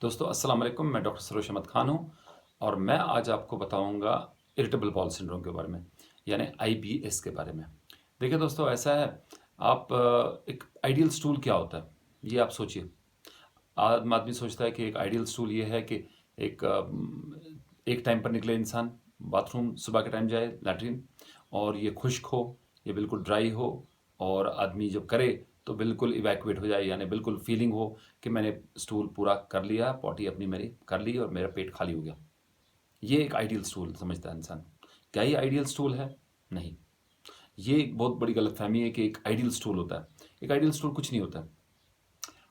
दोस्तों अस्सलाम वालेकुम। मैं डॉक्टर सरोज अहमद खान हूँ और मैं आज आपको बताऊंगा इरिटेबल बाउल सिंड्रोम के बारे में, यानी आईबीएस के बारे में। देखिए दोस्तों, ऐसा है, आप एक आइडियल स्टूल क्या होता है ये आप सोचिए। आम आदमी सोचता है कि एक आइडियल स्टूल ये है कि एक एक टाइम पर निकले इंसान, बाथरूम सुबह के टाइम जाए, लैट्रिन, और ये खुश्क हो, ये बिल्कुल ड्राई हो, और आदमी जब करे तो बिल्कुल इवैक्यूएट हो जाए, यानी बिल्कुल फीलिंग हो कि मैंने स्टूल पूरा कर लिया, पॉटी अपनी मेरी कर ली और मेरा पेट खाली हो गया। ये एक आइडियल स्टूल समझता है इंसान। क्या ये आइडियल स्टूल है? नहीं। ये एक बहुत बड़ी गलतफहमी है कि एक आइडियल स्टूल होता है। एक आइडियल स्टूल कुछ नहीं होता है।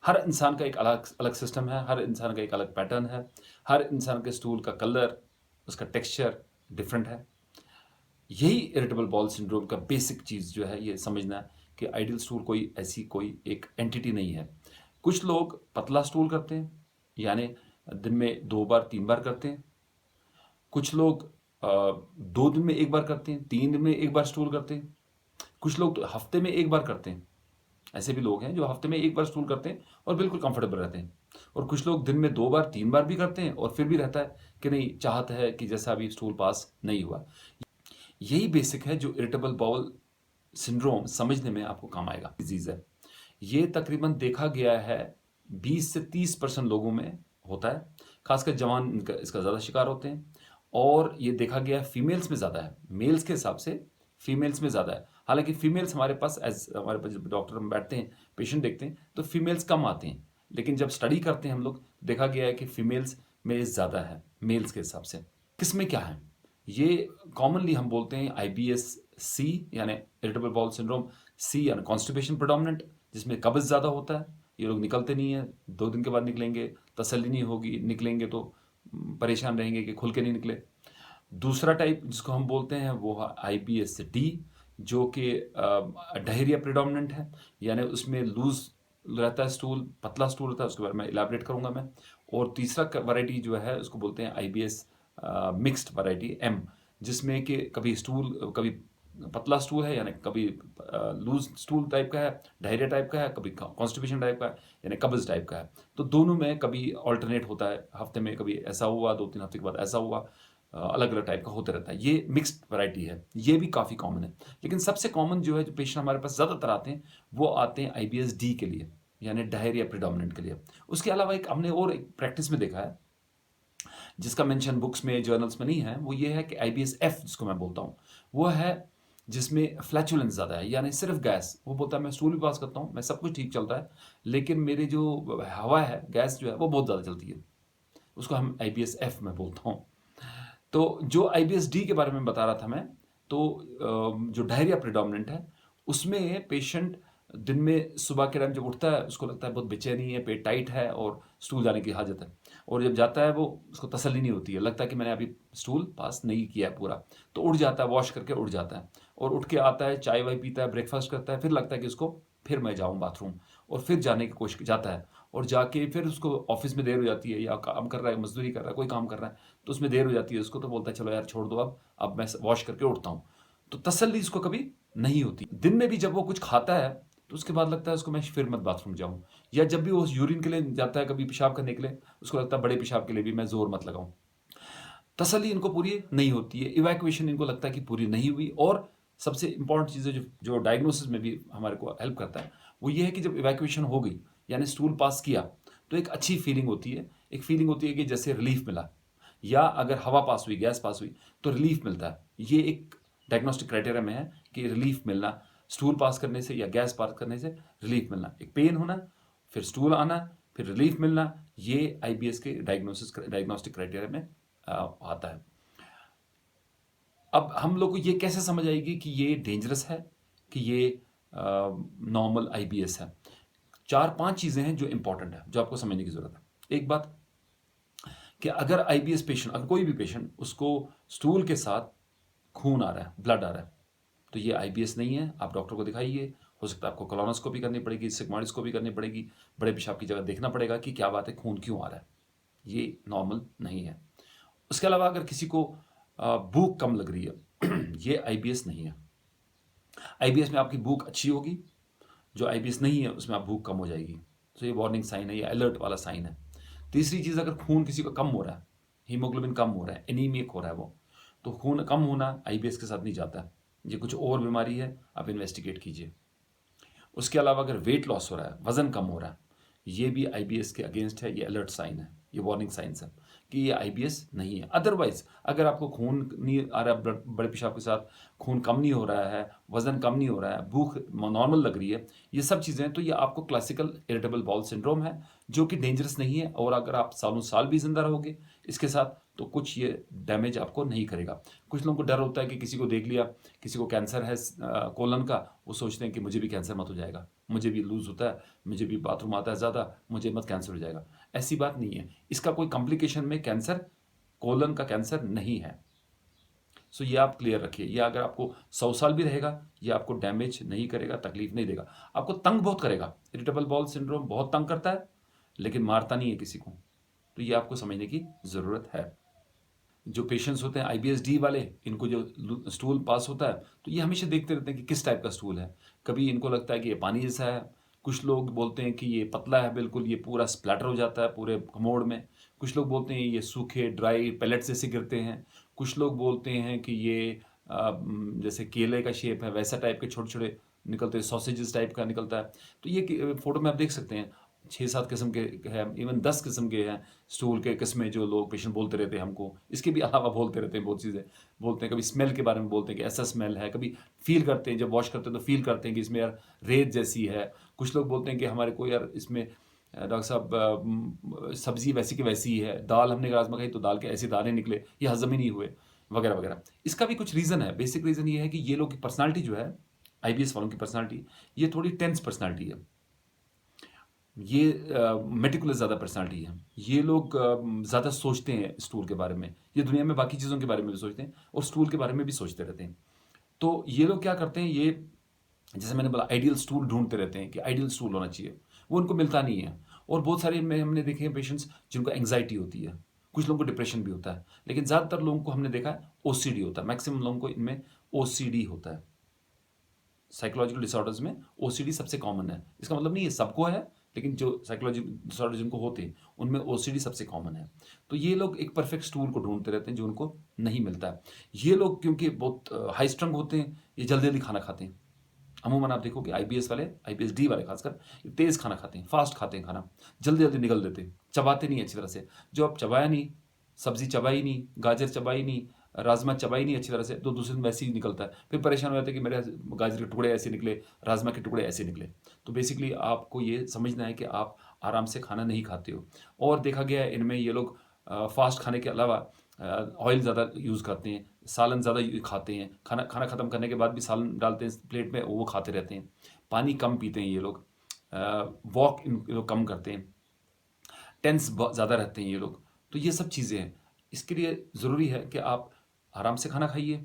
हर इंसान का एक अलग अलग सिस्टम है, हर इंसान का एक अलग पैटर्न है, हर इंसान के स्टूल का कलर, उसका टेक्सचर डिफरेंट है। यही इरिटेबल बाउल सिंड्रोम का बेसिक चीज़ जो है, ये समझना है कि आइडियल स्टूल कोई ऐसी कोई एक एंटिटी नहीं है। कुछ लोग पतला स्टूल करते हैं, यानी दिन में 2 बार 3 बार करते हैं। कुछ लोग 2 दिन में 1 बार करते हैं, 3 दिन में 1 बार स्टूल करते हैं। कुछ लोग तो हफ्ते में 1 बार करते हैं। ऐसे भी लोग हैं जो हफ्ते में 1 बार स्टूल करते हैं और बिल्कुल कंफर्टेबल रहते हैं। और कुछ लोग दिन में 2 बार 3 बार भी करते हैं और फिर भी रहता है कि नहीं, चाहता है कि जैसा अभी स्टूल पास नहीं हुआ। यही बेसिक है जो इरिटेबल बाउल सिंड्रोम समझने में आपको काम आएगा। डिजीज है ये, तकरीबन देखा गया है 20 से 30% लोगों में होता है। खासकर जवान इसका ज़्यादा शिकार होते हैं, और ये देखा गया है फीमेल्स में ज़्यादा है, मेल्स के हिसाब से फीमेल्स में ज़्यादा है। हालांकि फीमेल्स हमारे पास, एज हमारे पास जब डॉक्टर में बैठते हैं, पेशेंट देखते हैं, तो फीमेल्स कम आते हैं। लेकिन जब स्टडी करते हैं हम लोग, देखा गया है कि फीमेल्स में ज़्यादा है मेल्स के हिसाब से। किसमें क्या है ये? कॉमनली हम बोलते हैं आईबीएस सी, यानी इरिटेबल बाउल सिंड्रोम सी, यानी कॉन्स्टिपेशन प्रेडोमिनेंट, जिसमें कब्ज ज़्यादा होता है। ये लोग निकलते नहीं है, 2 दिन के बाद निकलेंगे, तसल्ली नहीं होगी, निकलेंगे तो परेशान रहेंगे कि खुल के नहीं निकले। दूसरा टाइप जिसको हम बोलते हैं वो है आईबीएस डी, जो कि डायरिया प्रेडोमिनेंट है, यानी उसमें लूज रहता है स्टूल, पतला स्टूल रहता है। उसके बारे में इलाबरेट करूंगा मैं। और तीसरा वैरायटी जो है उसको बोलते हैं आईबीएस मिक्स्ड वैरायटी एम, जिसमें कि कभी स्टूल, कभी पतला स्टूल है, यानी कभी लूज स्टूल टाइप का है, डायरिया टाइप का है, कभी कॉन्स्टिपेशन टाइप का है, यानी कब्ज टाइप का है। तो दोनों में कभी ऑल्टरनेट होता है, हफ्ते में कभी ऐसा हुआ, 2-3 हफ्ते के बाद ऐसा हुआ, अलग अलग टाइप का होते रहता है। ये मिक्स्ड वैरायटी है, ये भी काफ़ी कॉमन है। लेकिन सबसे कॉमन जो है, जो पेशेंट हमारे पास ज़्यादातर आते हैं, वो आते हैं आईबीएस डी के लिए, यानी डायरिया प्रेडोमिनेंट के लिए। उसके अलावा एक हमने और एक प्रैक्टिस में देखा है, जिसका मेंशन बुक्स में, जर्नल्स में नहीं है, वो ये है कि आईबीएस एफ जिसको मैं बोलता हूँ, वो है जिसमें फ्लैचुलेंस ज़्यादा है, यानी सिर्फ गैस। वो बोलता है मैं स्टूल भी पास करता हूँ, मैं सब कुछ ठीक चल रहा है, लेकिन मेरे जो हवा है, गैस जो है, वो बहुत ज़्यादा चलती है। उसको हम आईबीएस एफ में बोलता हूँ। तो जो आईबीएस डी के बारे में बता रहा था मैं, तो जो डायरिया प्रेडोमिनेंट है, उसमें पेशेंट दिन में सुबह के टाइम जब उठता है, उसको लगता है बहुत बेचैनी है, पेट टाइट है और स्टूल जाने की हाजत है। और जब जाता है वो, उसको तसल्ली नहीं होती है, लगता है कि मैंने अभी स्टूल पास नहीं किया है पूरा। तो उठ जाता है, वॉश करके उठ जाता है, और उठ के आता है, चाय वाय पीता है, ब्रेकफास्ट करता है, फिर लगता है कि उसको फिर मैं जाऊँ बाथरूम, और फिर जाने की कोशिश जाता है। और जाके फिर उसको ऑफिस में देर हो जाती है, या काम कर रहा है, मजदूरी कर रहा है, कोई काम कर रहा है, तो उसमें देर हो जाती है उसको, तो बोलता है चलो यार छोड़ दो, अब मैं वॉश करके उठता हूँ। तो तसल्ली इसको कभी नहीं होती। दिन में भी जब वो कुछ खाता है, तो उसके बाद लगता है उसको मैं फिर मत बाथरूम जाऊँ। या जब भी वो यूरिन के लिए जाता है, कभी पेशाब करने के लिए, उसको लगता है बड़े पेशाब के लिए भी मैं जोर मत लगाऊं। तसल्ली इनको पूरी नहीं होती है, इवैक्यूएशन इनको लगता है कि पूरी नहीं हुई। और सबसे इंपॉर्टेंट चीज़ है जो डायग्नोसिस में भी हमारे को हेल्प करता है, वो ये है कि जब इवैक्यूएशन हो गई, यानी स्टूल पास किया, तो एक अच्छी फीलिंग होती है। एक फीलिंग होती है कि जैसे रिलीफ मिला, या अगर हवा पास हुई, गैस पास हुई, तो रिलीफ मिलता है। ये एक डायग्नोस्टिक क्राइटेरिया में है कि रिलीफ मिलना, स्टूल पास करने से या गैस पास करने से रिलीफ मिलना, एक पेन होना, फिर स्टूल आना, फिर रिलीफ मिलना, ये आईबीएस के डायग्नोस्टिक क्राइटेरिया में आता है। अब हम लोग को ये कैसे समझ आएगी कि ये डेंजरस है, कि ये नॉर्मल आईबीएस है? 4-5 चीज़ें हैं जो इंपॉर्टेंट है, जो आपको समझने की ज़रूरत है। एक बात कि अगर आईबीएस पेशेंट, अगर कोई भी पेशेंट, उसको स्टूल के साथ खून आ रहा है, ब्लड आ रहा है, तो ये आईबीएस नहीं है। आप डॉक्टर को दिखाइए। हो सकता है आपको कोलोनोस्कोपी करनी पड़ेगी, सिग्मोइडोस्कोपी करनी पड़ेगी, बड़े पेशाब की जगह देखना पड़ेगा कि क्या बात है, खून क्यों आ रहा है। ये नॉर्मल नहीं है। उसके अलावा अगर किसी को भूख कम लग रही है, ये आईबीएस नहीं है। आईबीएस में आपकी भूख अच्छी होगी, जो आईबीएस नहीं है उसमें आप भूख कम हो जाएगी। तो ये वार्निंग साइन है, ये अलर्ट वाला साइन है। तीसरी चीज़, अगर खून किसी का कम हो रहा है, हीमोग्लोबिन कम हो रहा है, एनीमिक हो रहा है वो, तो खून कम होना IBS के साथ नहीं जाता है, ये कुछ और बीमारी है, आप इन्वेस्टिगेट कीजिए। उसके अलावा अगर वेट लॉस हो रहा है, वज़न कम हो रहा है, ये भी IBS के अगेंस्ट है, ये अलर्ट साइन है, ये वार्निंग साइंस है कि ये IBS नहीं है। अदरवाइज अगर आपको खून नहीं आ रहा है, बड़े पेशाब के साथ खून कम नहीं हो रहा है, वज़न कम नहीं हो रहा है, भूख नॉर्मल लग रही है, ये सब चीज़ें, तो ये आपको क्लासिकल इरिटेबल बाउल सिंड्रोम है, जो कि डेंजरस नहीं है। और अगर आप सालों साल भी जिंदा रहोगे इसके साथ, तो कुछ ये डैमेज आपको नहीं करेगा। कुछ लोगों को डर होता है कि किसी को देख लिया, किसी को कैंसर है कोलन का, वो सोचते हैं कि मुझे भी कैंसर मत हो जाएगा, मुझे भी लूज होता है, मुझे भी बाथरूम आता है ज़्यादा, मुझे मत कैंसर हो जाएगा। ऐसी बात नहीं है, इसका कोई कॉम्प्लिकेशन में कैंसर, कोलन का कैंसर नहीं है। सो ये आप क्लियर रखिए, ये अगर आपको 100 साल भी रहेगा, ये आपको डैमेज नहीं करेगा, तकलीफ नहीं देगा, आपको तंग बहुत करेगा। इरिटेबल बाउल सिंड्रोम बहुत तंग करता है, लेकिन मारता नहीं है किसी को। तो ये आपको समझने की ज़रूरत है। जो पेशेंट्स होते हैं IBS-D वाले, इनको जो स्टूल पास होता है, तो ये हमेशा देखते रहते हैं कि किस टाइप का स्टूल है। कभी इनको लगता है कि ये पानी जैसा है, कुछ लोग बोलते हैं कि ये पतला है बिल्कुल, ये पूरा स्प्लैटर हो जाता है पूरे कमोड में, कुछ लोग बोलते हैं ये सूखे ड्राई पेलेट्स जैसे गिरते हैं, कुछ लोग बोलते हैं कि ये जैसे केले का शेप है वैसा टाइप के छोटे छोटे निकलते हैं, सॉसेजेस टाइप का निकलता है। तो ये फोटो में आप देख सकते हैं 6-7 किस्म के हैं, इवन 10 किस्म के हैं स्टूल के किस्में, जो लोग पेशेंट बोलते रहते हैं हमको। इसके भी अलावा बोलते रहते हैं बहुत चीज़ें, बोलते हैं कभी स्मेल के बारे में, बोलते हैं कि ऐसा स्मेल है, कभी फील करते हैं जब वॉश करते हैं तो फील करते हैं कि इसमें यार रेत जैसी है। कुछ लोग बोलते हैं कि हमारे को यार इसमें डॉक्टर साहब सब्जी वैसी की वैसी ही है, दाल हमने राजमा खाई तो दाल के ऐसे दाने निकले, ये हजम ही नहीं हुए, वगैरह वगैरह। इसका भी कुछ रीज़न है। बेसिक रीज़न ये है कि ये लोग की पर्सनालिटी जो है, IBS वालों की पर्सनालिटी, ये थोड़ी टेंस पर्सनालिटी है, ये मेटिकुलस ज़्यादा पर्सनालिटी है। ये लोग ज़्यादा सोचते हैं स्टूल के बारे में, ये दुनिया में बाकी चीज़ों के बारे में भी सोचते हैं और स्टूल के बारे में भी सोचते रहते हैं। तो ये लोग क्या करते हैं, ये जैसे मैंने बोला आइडियल स्टूल ढूंढते रहते हैं कि आइडियल स्टूल होना चाहिए, वो उनको मिलता नहीं है। और बहुत सारे में हमने देखे हैं पेशेंट्स जिनको एंग्जाइटी होती है, कुछ लोगों को डिप्रेशन भी होता है, लेकिन ज़्यादातर लोगों को हमने देखा है OCD होता है, मैक्सिमम लोगों को इनमें OCD होता है। साइकोलॉजिकल डिसऑर्डर्स में OCD सबसे कॉमन है। इसका मतलब नहीं है सबको है, लेकिन जो साइकोलॉजिकल डिसऑर्डर जिनको होते हैं उनमें OCD सबसे कॉमन है। तो ये लोग एक परफेक्ट स्टूल को ढूंढते रहते हैं जो उनको नहीं मिलता है। ये लोग क्योंकि बहुत हाई स्ट्रंग होते हैं, ये जल्दी जल्दी खाना खाते हैं। अमूमन आप देखो कि IBS वाले, IBS-D वाले खासकर, ये तेज़ खाना खाते हैं, फास्ट खाते हैं खाना, जल्दी जल्दी निगल देते हैं, चबाते नहीं अच्छी तरह से। जो आप चबाया नहीं, सब्जी चबाई नहीं, गाजर चबाई नहीं, राजमा चबाई नहीं अच्छी तरह से, तो दूसरे दिन वैसे ही निकलता है। फिर परेशान हो जाते हैं कि मेरे गाजर के टुकड़े ऐसे निकले, राजमा के टुकड़े ऐसे निकले। तो बेसिकली आपको ये समझना है कि आप आराम से खाना नहीं खाते हो। और देखा गया है इनमें ये लोग फास्ट खाने के अलावा ऑयल ज़्यादा यूज़ करते हैं, सालन ज़्यादा खाते हैं, खाना खाना ख़त्म करने के बाद भी सालन डालते हैं प्लेट में, वो खाते रहते हैं। पानी कम पीते हैं ये लोग, वॉक इन लोग कम करते हैं, टेंस ज़्यादा रहते हैं ये लोग। तो ये सब चीज़ें हैं। इसके लिए ज़रूरी है कि आप आराम से खाना खाइए,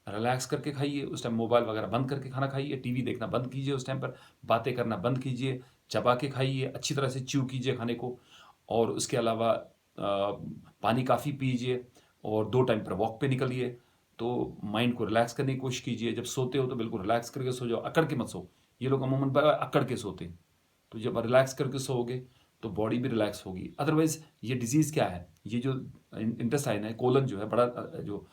रिलैक्स करके खाइए, उस टाइम मोबाइल वगैरह बंद करके खाना खाइए, टीवी देखना बंद कीजिए, उस टाइम पर बातें करना बंद कीजिए, चबा के खाइए, अच्छी तरह से च्यू कीजिए खाने को। और उसके अलावा पानी काफ़ी पीजिए और 2 टाइम पर वॉक पे निकलिए। तो माइंड को रिलैक्स करने की कोशिश कीजिए। जब सोते हो तो बिल्कुल रिलैक्स करके सो जाओ, अकड़ के मत सो। ये लोग अमूमन अकड़ के सोते हैं, तो जब रिलैक्स करके सोओगे तो बॉडी भी रिलैक्स होगी। अदरवाइज ये डिजीज़ क्या है, ये जो इंटेस्टाइन है, कोलन जो है बड़ा, जो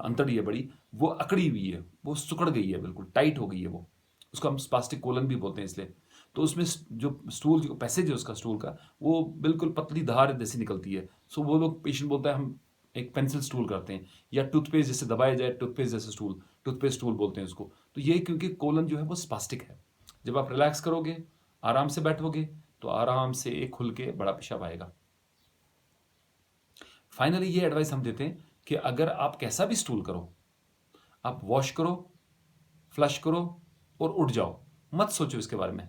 अंतड़ी है बड़ी, वो अकड़ी हुई है, वो सिकुड़ गई है, बिल्कुल टाइट हो गई है वो, उसको हम स्पास्टिक कोलन भी बोलते हैं इसलिए। तो उसमें जो स्टूल, जो पैसेज है उसका स्टूल का, वो बिल्कुल पतली धार जैसी निकलती है। सो वो लोग, पेशेंट बोलता है हम एक पेंसिल स्टूल करते हैं, या टूथपेस्ट जैसे दबाया जाए, टूथपेस्ट जैसे स्टूल, टूथपेस्ट स्टूल बोलते हैं उसको। तो ये क्योंकि कोलन जो है वो स्पास्टिक है। जब आप रिलैक्स करोगे, आराम से बैठोगे, तो आराम से एक खुल के बड़ा पेशाब आएगा। फाइनली ये एडवाइस हम देते हैं कि अगर आप कैसा भी स्टूल करो, आप वॉश करो, फ्लश करो और उठ जाओ, मत सोचो इसके बारे में,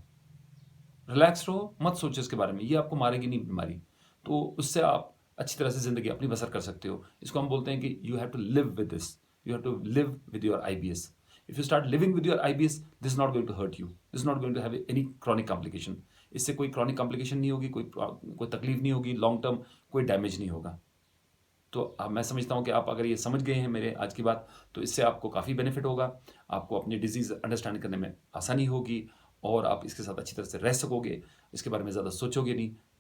रिलैक्स रहो, मत सोचो इसके बारे में, ये आपको मारेगी नहीं बीमारी। तो उससे आप अच्छी तरह से ज़िंदगी अपनी बसर कर सकते हो। इसको हम बोलते हैं कि you have to live with this, you have to live with your IBS। If you start living with your IBS, this is not going to hurt you, this is not going to have any chronic complication. इससे कोई chronic complication नहीं होगी, कोई तकलीफ नहीं होगी, long term कोई damage नहीं होगा। तो अब मैं समझता हूँ कि आप अगर ये समझ गए हैं मेरे आज की बात, तो इससे आपको काफ़ी बेनिफिट होगा, आपको अपनी डिजीज़ अंडरस्टैंड करने में आसानी होगी और आप इसके साथ अच्छी तरह से रह सकोगे, इसके बारे में ज़्यादा सोचोगे नहीं।